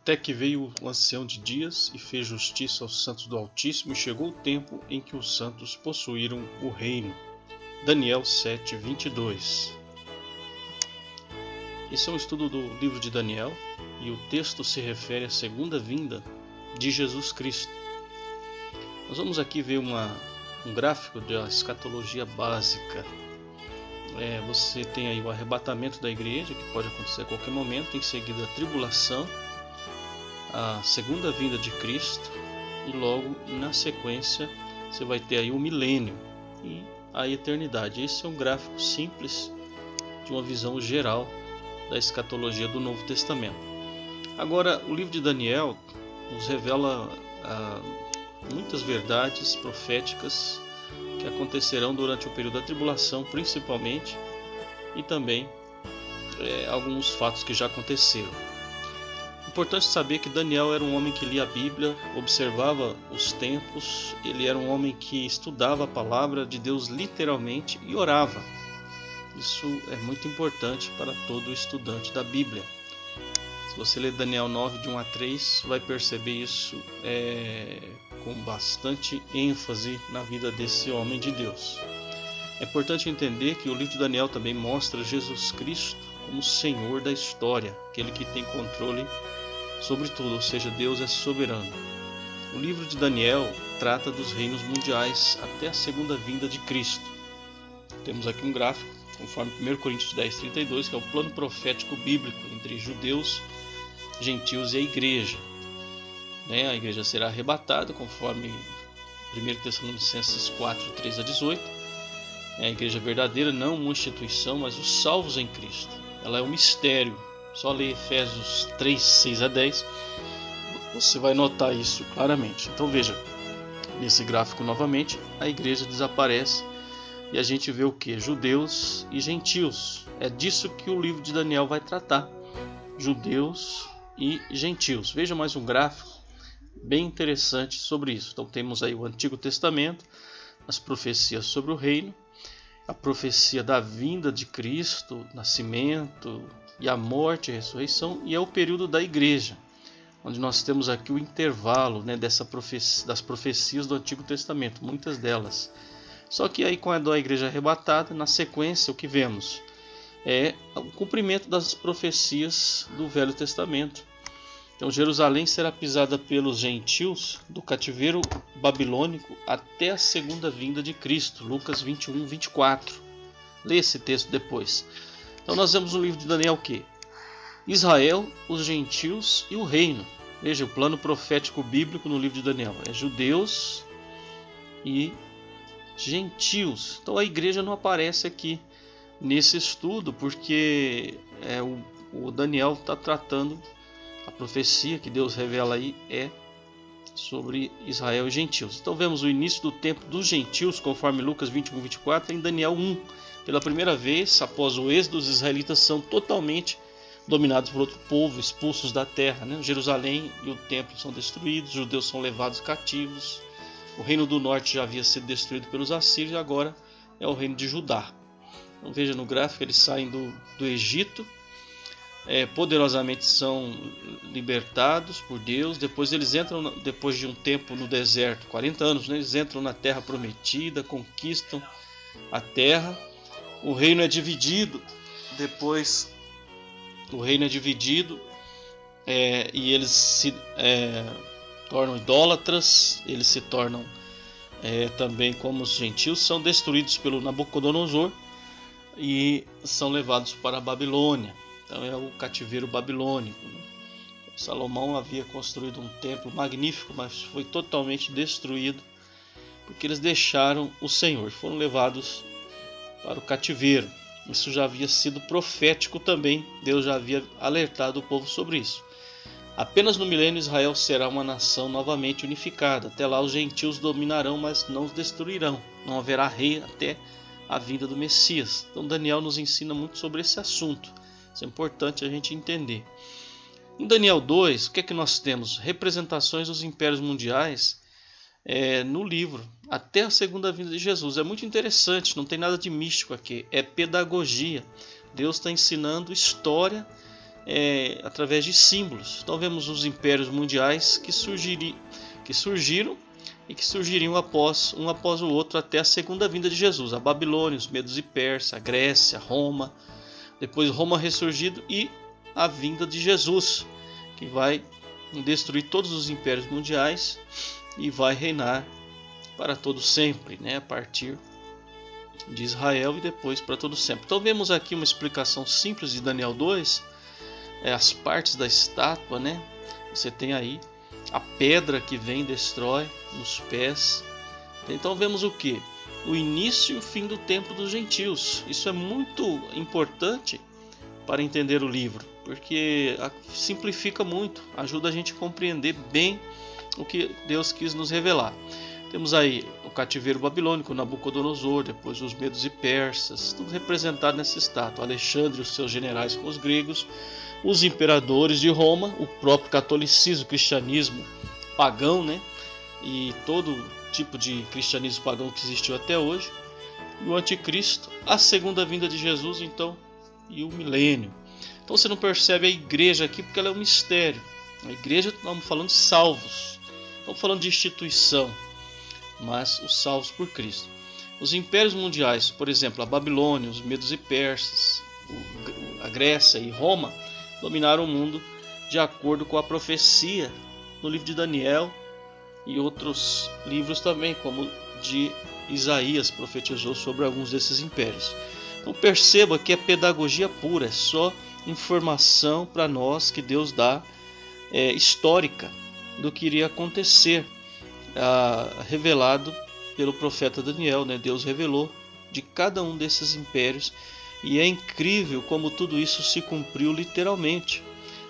Até que veio o ancião de dias e fez justiça aos santos do Altíssimo, e chegou o tempo em que os santos possuíram o reino. Daniel 7:22. Esse é um estudo do livro de Daniel, e o texto se refere à segunda vinda de Jesus Cristo. Nós vamos aqui ver um gráfico da escatologia básica. Você tem aí o arrebatamento da igreja, que pode acontecer a qualquer momento, em seguida a tribulação, a segunda vinda de Cristo, e logo na sequência você vai ter aí o milênio e a eternidade. Esse é um gráfico simples de uma visão geral da escatologia do Novo Testamento. Agora, o livro de Daniel nos revela muitas verdades proféticas que acontecerão durante o período da tribulação, principalmente, e também alguns fatos que já aconteceram. Importante saber que Daniel era um homem que lia a Bíblia, observava os tempos, ele era um homem que estudava a palavra de Deus literalmente e orava. Isso é muito importante para todo estudante da Bíblia. Se você ler Daniel 9, de 1 a 3, vai perceber isso com bastante ênfase na vida desse homem de Deus. É importante entender que o livro de Daniel também mostra Jesus Cristo como Senhor da história, aquele que tem controle sobre tudo, ou seja, Deus é soberano. O livro de Daniel trata dos reinos mundiais até a segunda vinda de Cristo. Temos aqui um gráfico, conforme 1 Coríntios 10:32, que é o plano profético bíblico entre judeus, gentios e a igreja. A igreja será arrebatada, conforme 1 Tessalonicenses 4:3-18. É a igreja verdadeira, não uma instituição, mas os salvos em Cristo. Ela é um mistério. Só ler Efésios 3:6-10, você vai notar isso claramente. Então veja, nesse gráfico novamente, a igreja desaparece e a gente vê o que? Judeus e gentios. É disso que o livro de Daniel vai tratar. Judeus e gentios. Veja mais um gráfico bem interessante sobre isso. Então temos aí o Antigo Testamento, as profecias sobre o reino, a profecia da vinda de Cristo, nascimento e a morte e a ressurreição, e é o período da igreja, onde nós temos aqui o intervalo das profecias do Antigo Testamento, muitas delas. Só que aí, com a igreja arrebatada, na sequência o que vemos é o cumprimento das profecias do Velho Testamento. Então Jerusalém será pisada pelos gentios do cativeiro babilônico até a segunda vinda de Cristo, Lucas 21:24. Lê esse texto depois. Então nós vemos no livro de Daniel o quê? Israel, os gentios e o reino. Veja, o plano profético bíblico no livro de Daniel é judeus e gentios. Então a igreja não aparece aqui nesse estudo, porque o Daniel está tratando, a profecia que Deus revela aí é sobre Israel e gentios. Então vemos o início do tempo dos gentios, conforme Lucas 21:24, em Daniel 1. Pela primeira vez, após o êxodo, os israelitas são totalmente dominados por outro povo, expulsos da terra. Jerusalém e o templo são destruídos, os judeus são levados cativos. O reino do norte já havia sido destruído pelos assírios e agora é o reino de Judá. Então veja no gráfico, eles saem do Egito, poderosamente são libertados por Deus. Depois eles entram, depois de um tempo no deserto, 40 anos, eles entram na terra prometida, conquistam a terra. O reino é dividido, depois o reino é dividido e eles se tornam idólatras, eles se tornam também como os gentios, são destruídos pelo Nabucodonosor e são levados para a Babilônia. Então é o cativeiro babilônico. Salomão havia construído um templo magnífico, mas foi totalmente destruído porque eles deixaram o Senhor, foram levados para o cativeiro. Isso já havia sido profético também, Deus já havia alertado o povo sobre isso. Apenas no milênio Israel será uma nação novamente unificada. Até lá os gentios dominarão, mas não os destruirão. Não haverá rei até a vinda do Messias. Então Daniel nos ensina muito sobre esse assunto. Isso é importante a gente entender. Em Daniel 2, o que é que nós temos? Representações dos impérios mundiais no livro, até a segunda vinda de Jesus. É muito interessante, não tem nada de místico aqui, é pedagogia. Deus está ensinando história através de símbolos. Então vemos os impérios mundiais que surgiram e que surgiriam um após o outro até a segunda vinda de Jesus. A Babilônia, os Medos e Persas, a Grécia, Roma, depois Roma ressurgido e a vinda de Jesus, que vai destruir todos os impérios mundiais e vai reinar para todo sempre, né? A partir de Israel e depois para todo sempre. Então vemos aqui uma explicação simples de Daniel 2, as partes da estátua, né? Você tem aí a pedra que vem e destrói nos pés. Então vemos o que? O início e o fim do tempo dos gentios. Isso é muito importante para entender o livro, porque simplifica muito, ajuda a gente a compreender bem o que Deus quis nos revelar. Temos aí o cativeiro babilônico, Nabucodonosor, depois os Medos e Persas, tudo representado nessa estátua. Alexandre e os seus generais com os gregos, os imperadores de Roma, o próprio catolicismo, cristianismo pagão, né? E todo tipo de cristianismo pagão que existiu até hoje, e o anticristo, a segunda vinda de Jesus, então, e o milênio. Então você não percebe a igreja aqui porque ela é um mistério. A igreja, estamos falando de salvos, estamos falando de instituição, mas os salvos por Cristo. Os impérios mundiais, por exemplo, a Babilônia, os Medos e Persas, a Grécia e Roma, dominaram o mundo de acordo com a profecia no livro de Daniel e outros livros também, como de Isaías, profetizou sobre alguns desses impérios. Então perceba que é pedagogia pura, é só informação para nós que Deus dá, histórica do que iria acontecer, revelado pelo profeta Daniel, né? Deus revelou de cada um desses impérios, e é incrível como tudo isso se cumpriu literalmente.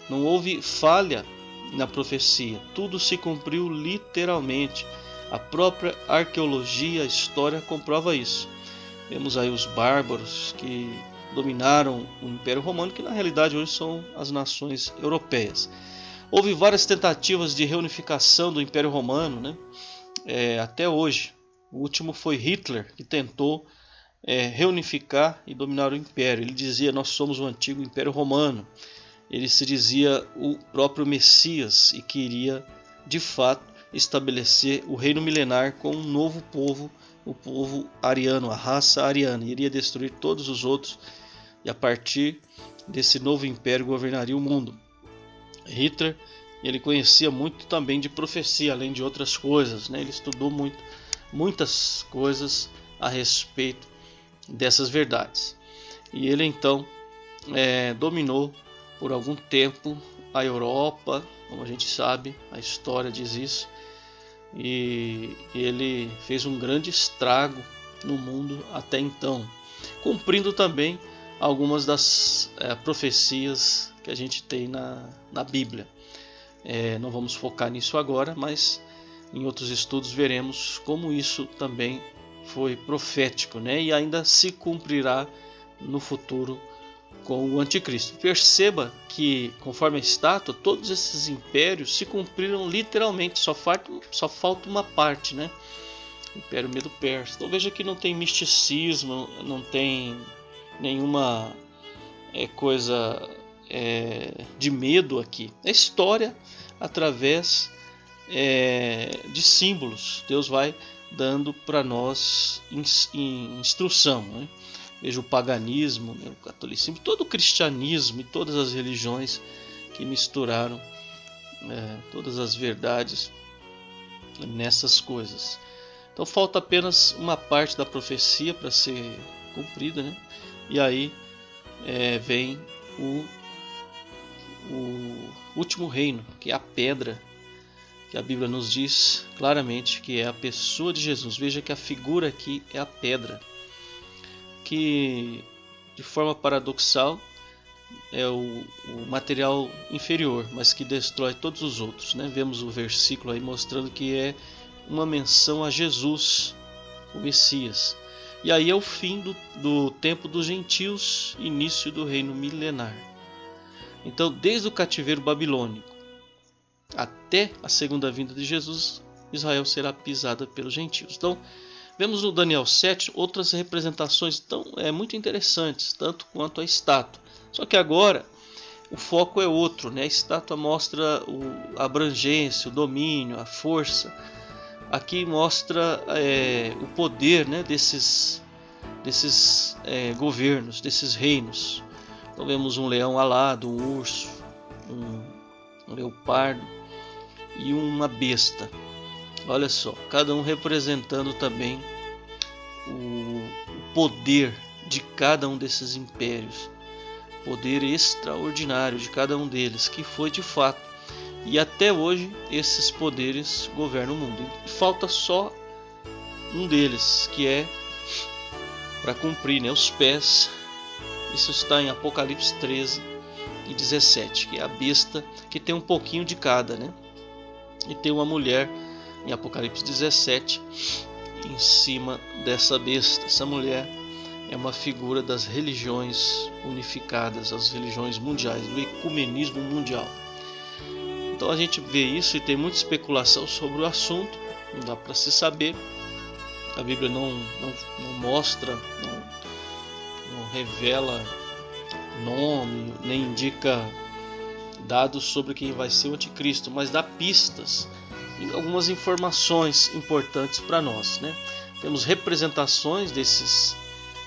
Não houve falha na profecia, tudo se cumpriu literalmente. A própria arqueologia, a história comprova isso. Vemos aí os bárbaros que dominaram o Império Romano, que na realidade hoje são as nações europeias. Houve várias tentativas de reunificação do Império Romano, né? Até hoje. O último foi Hitler, que tentou reunificar e dominar o Império. Ele dizia: nós somos o antigo Império Romano. Ele se dizia o próprio Messias e queria, de fato, estabelecer o reino milenar com um novo povo, o povo ariano, a raça ariana. Iria destruir todos os outros e a partir desse novo império governaria o mundo. Hitler, ele conhecia muito também de profecia, além de outras coisas, né? Ele estudou muitas coisas a respeito dessas verdades. E ele então dominou por algum tempo a Europa, como a gente sabe, a história diz isso, e ele fez um grande estrago no mundo até então, cumprindo também algumas das profecias que a gente tem na Bíblia. Não vamos focar nisso agora, mas em outros estudos veremos como isso também foi profético, né? E ainda se cumprirá no futuro com o anticristo. Perceba que, conforme a estátua, todos esses impérios se cumpriram literalmente, só falta uma parte, né? Império Medo-Persa. Então veja que não tem misticismo, não tem nenhuma coisa de medo aqui. É história através de símbolos. Deus vai dando para nós instrução, né? Veja o paganismo, o catolicismo, todo o cristianismo e todas as religiões que misturaram todas as verdades nessas coisas. Então falta apenas uma parte da profecia para ser cumprida, né? E aí vem o último reino, que é a pedra, que a Bíblia nos diz claramente que é a pessoa de Jesus. Veja que a figura aqui é a pedra, que de forma paradoxal é o material inferior, mas que destrói todos os outros, né? Vemos o versículo aí mostrando que é uma menção a Jesus, o Messias. E aí é o fim do tempo dos gentios, início do reino milenar. Então, desde o cativeiro babilônico até a segunda vinda de Jesus, Israel será pisada pelos gentios. Então, vemos no Daniel 7 outras representações muito interessantes, tanto quanto a estátua. Só que agora o foco é outro, né? A estátua mostra a abrangência, o domínio, a força. Aqui mostra o poder, né, desses governos, desses reinos. Então vemos um leão alado, um urso, um leopardo e uma besta. Olha só, cada um representando também o poder de cada um desses impérios. Poder extraordinário de cada um deles, que foi de fato. E até hoje esses poderes governam o mundo. E falta só um deles, que é para cumprir, né, os pés. Isso está em Apocalipse 13 e 17, que é a besta, que tem um pouquinho de cada, né? E tem uma mulher em Apocalipse 17 em cima dessa besta. Essa mulher é uma figura das religiões unificadas, as religiões mundiais, do ecumenismo mundial. Então a gente vê isso e tem muita especulação sobre o assunto, não dá para se saber. A Bíblia não mostra, não revela nome, nem indica dados sobre quem vai ser o anticristo, mas dá pistas e algumas informações importantes para nós, né? Temos representações desses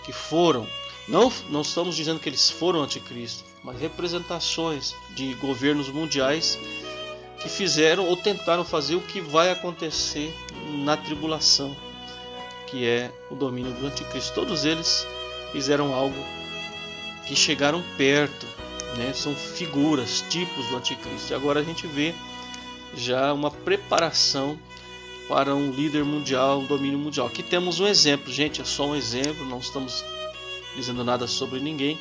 que foram, não estamos dizendo que eles foram anticristo, mas representações de governos mundiais que fizeram ou tentaram fazer o que vai acontecer na tribulação, que é o domínio do anticristo. Todos eles fizeram algo que chegaram perto, né? São figuras, tipos do anticristo. E agora a gente vê já uma preparação para um líder mundial, um domínio mundial. Aqui temos um exemplo, gente, é só um exemplo, não estamos dizendo nada sobre ninguém,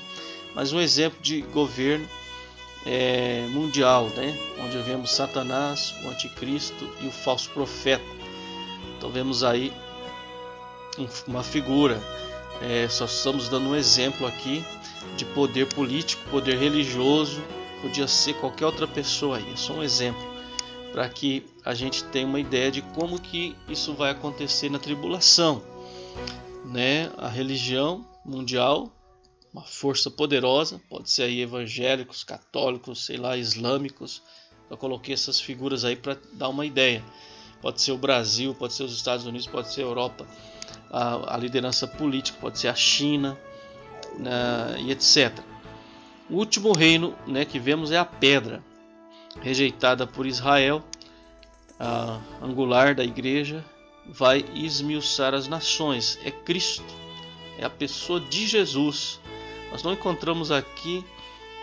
mas um exemplo de governo mundial, né? Onde vemos Satanás, o anticristo e o falso profeta. Então vemos aí uma figura, só estamos dando um exemplo aqui de poder político, poder religioso, podia ser qualquer outra pessoa aí, é só um exemplo para que a gente tenha uma ideia de como que isso vai acontecer na tribulação, né? A religião mundial, uma força poderosa, pode ser aí evangélicos, católicos, sei lá, islâmicos. Eu coloquei essas figuras aí para dar uma ideia. Pode ser o Brasil, pode ser os Estados Unidos, pode ser a Europa, a liderança política, pode ser a China, e etc. O último reino, né, que vemos é a pedra, rejeitada por Israel, a angular da igreja, vai esmiuçar as nações. É Cristo, é a pessoa de Jesus. Nós não encontramos aqui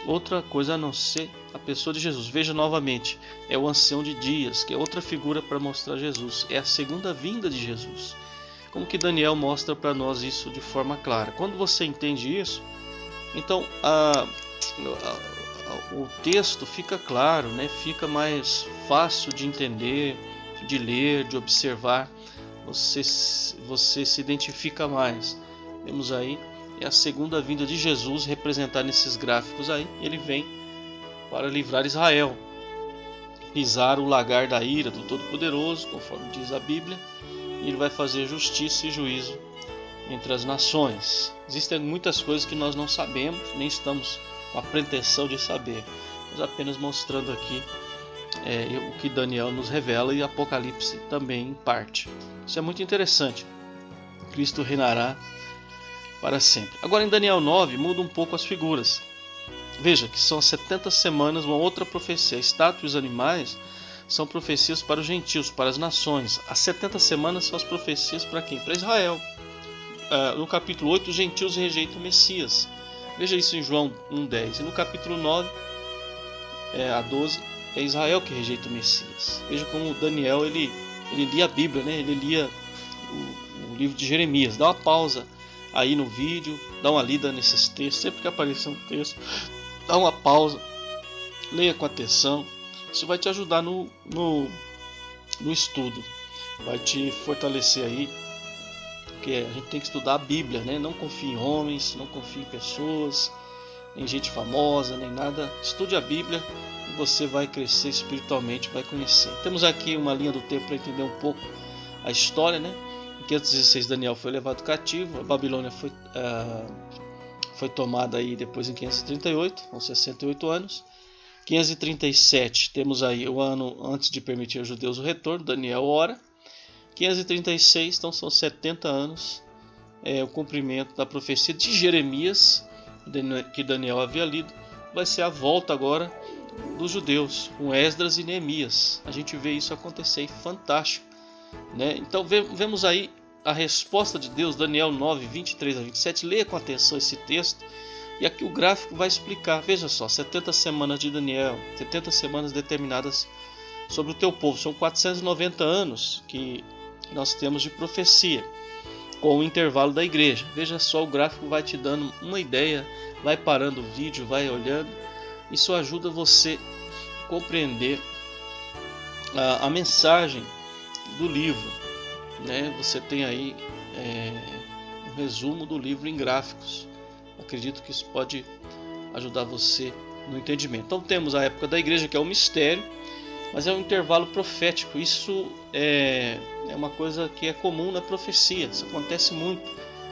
outra coisa a não ser a pessoa de Jesus. Veja novamente, é o ancião de dias, que é outra figura para mostrar Jesus. É a segunda vinda de Jesus. Como que Daniel mostra para nós isso de forma clara. Quando você entende isso, então o texto fica claro, né? Fica mais fácil de entender, de ler, de observar. Você se identifica mais. Vemos aí, é a segunda vinda de Jesus representada nesses gráficos aí. Ele vem para livrar Israel, pisar o lagar da ira do Todo-Poderoso, conforme diz a Bíblia, e ele vai fazer justiça e juízo entre as nações. Existem muitas coisas que nós não sabemos, nem estamos com a pretensão de saber, mas apenas mostrando aqui o que Daniel nos revela e Apocalipse também em parte. Isso é muito interessante. Cristo reinará para sempre. Agora em Daniel 9 muda um pouco as figuras. Veja que são 70 semanas, uma outra profecia. A estátua e os animais são profecias para os gentios, para as nações. As 70 semanas são as profecias para quem? Para Israel. No capítulo 8 os gentios rejeitam o Messias. Veja isso em João 1,10. E no capítulo 9 a 12 é Israel que rejeita o Messias. Veja como Daniel ele lia a Bíblia, né? Ele lia o livro de Jeremias. Dá uma pausa aí no vídeo, dá uma lida nesses textos. Sempre que aparecer um texto, dá uma pausa, leia com atenção. Isso vai te ajudar no estudo, vai te fortalecer aí, porque a gente tem que estudar a Bíblia, né? Não confie em homens, não confie em pessoas, nem gente famosa, nem nada. Estude a Bíblia e você vai crescer espiritualmente, vai conhecer. Temos aqui uma linha do tempo para entender um pouco a história, né? Em 516 Daniel foi levado cativo, a Babilônia foi tomada aí depois em 538, com 68 anos. 537, temos aí o ano antes de permitir aos judeus o retorno, Daniel ora. 536, então são 70 anos, o cumprimento da profecia de Jeremias, que Daniel havia lido. Vai ser a volta agora dos judeus, com Esdras e Neemias. A gente vê isso acontecer, fantástico, né? Então vemos aí a resposta de Deus, Daniel 9, 23 a 27. Leia com atenção esse texto, e aqui o gráfico vai explicar. Veja só, 70 semanas de Daniel, 70 semanas determinadas sobre o teu povo. São 490 anos que nós temos de profecia, com o intervalo da igreja. Veja só, o gráfico vai te dando uma ideia, vai parando o vídeo, vai olhando. Isso ajuda você a compreender a mensagem do livro, né? Você tem aí um resumo do livro em gráficos. Acredito que isso pode ajudar você no entendimento. Então temos a época da igreja, que é o mistério, mas é um intervalo profético. Isso é uma coisa que é comum na profecia. Isso acontece muito.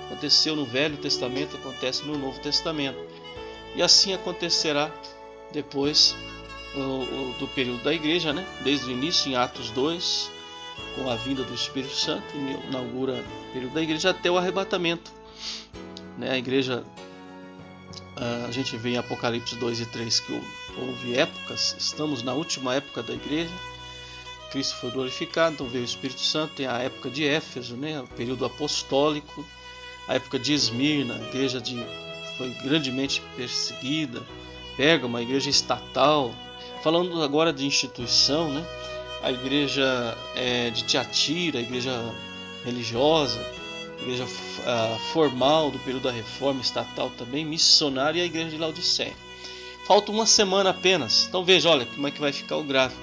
Aconteceu no Velho Testamento, acontece no Novo Testamento. E assim acontecerá depois do período da igreja, né? Desde o início, em Atos 2, com a vinda do Espírito Santo, inaugura o período da igreja até o arrebatamento, né? A igreja, a gente vê em Apocalipse 2 e 3 que houve épocas. Estamos na última época da igreja. Cristo foi glorificado, então veio o Espírito Santo. Tem a época de Éfeso, né? O período apostólico, a época de Esmirna, a igreja foi grandemente perseguida. Pérgamo, a igreja estatal. Falando agora de instituição, né? A igreja de Tiatira, a igreja religiosa, a igreja formal do período da reforma, estatal também, missionária, e a igreja de Laodiceia. Falta uma semana apenas. Então veja, olha como é que vai ficar o gráfico.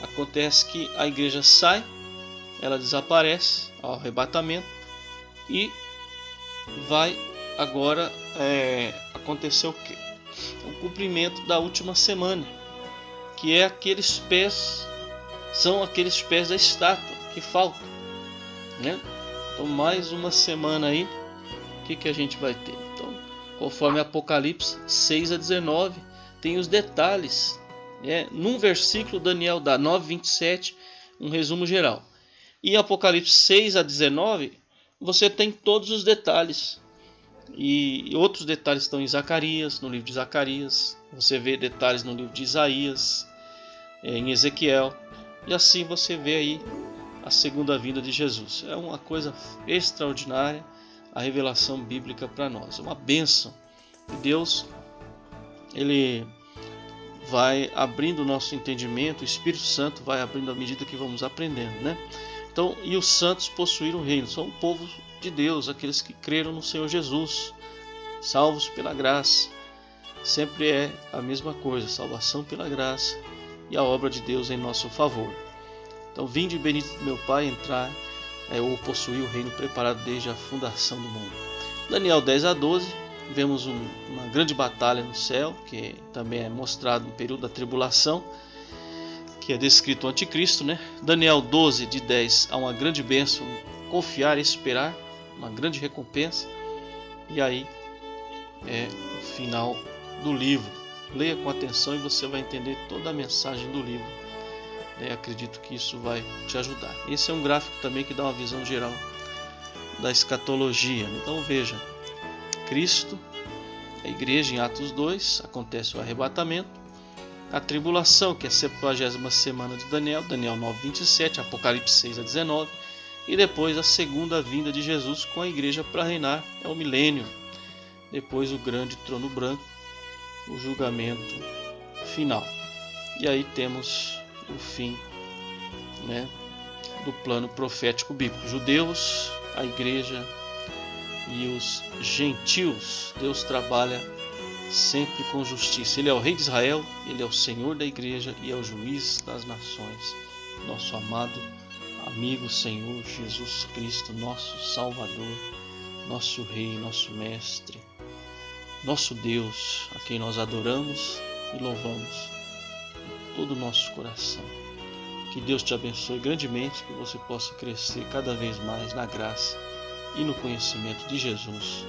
Acontece que a igreja sai, ela desaparece ao arrebatamento, e vai agora acontecer o quê? O cumprimento da última semana, que é são aqueles pés da estátua que faltam, né? Então mais uma semana aí, o que a gente vai ter? Então, conforme Apocalipse 6 a 19, tem os detalhes, né? Num versículo Daniel dá 9, 27, um resumo geral. E em Apocalipse 6 a 19, você tem todos os detalhes. E outros detalhes estão em Zacarias, no livro de Zacarias. Você vê detalhes no livro de Isaías, em Ezequiel. E assim você vê aí a segunda vinda de Jesus. É uma coisa extraordinária a revelação bíblica para nós. É uma bênção. E Deus, Ele vai abrindo o nosso entendimento. O Espírito Santo vai abrindo à medida que vamos aprendendo, né? Então, e os santos possuíram o reino. São o povo de Deus, aqueles que creram no Senhor Jesus, salvos pela graça. Sempre é a mesma coisa, salvação pela graça e a obra de Deus em nosso favor. Então, vinde bendito meu Pai, entrar ou possuir o reino preparado desde a fundação do mundo. Daniel 10 a 12, vemos uma grande batalha no céu, que também é mostrado no período da tribulação, que é descrito o anticristo, né? Daniel 12, de 10 a uma grande bênção, confiar e esperar, uma grande recompensa. E aí é o final do livro. Leia com atenção e você vai entender toda a mensagem do livro. Acredito que isso vai te ajudar. Esse é um gráfico também que dá uma visão geral da escatologia. Então veja, Cristo, a igreja em Atos 2, acontece o arrebatamento, a tribulação, que é a 70ª semana de Daniel, Daniel 9, 27, Apocalipse 6 a 19, e depois a segunda vinda de Jesus com a igreja para reinar, é o milênio. Depois o grande trono branco, o julgamento final. E aí temos o fim, né, do plano profético bíblico. Judeus, a igreja e os gentios. Deus trabalha sempre com justiça. Ele é o rei de Israel, ele é o Senhor da igreja e é o juiz das nações. Nosso amado amigo Senhor Jesus Cristo, nosso Salvador, nosso Rei, nosso Mestre, nosso Deus, a quem nós adoramos e louvamos com todo o nosso coração. Que Deus te abençoe grandemente, que você possa crescer cada vez mais na graça e no conhecimento de Jesus.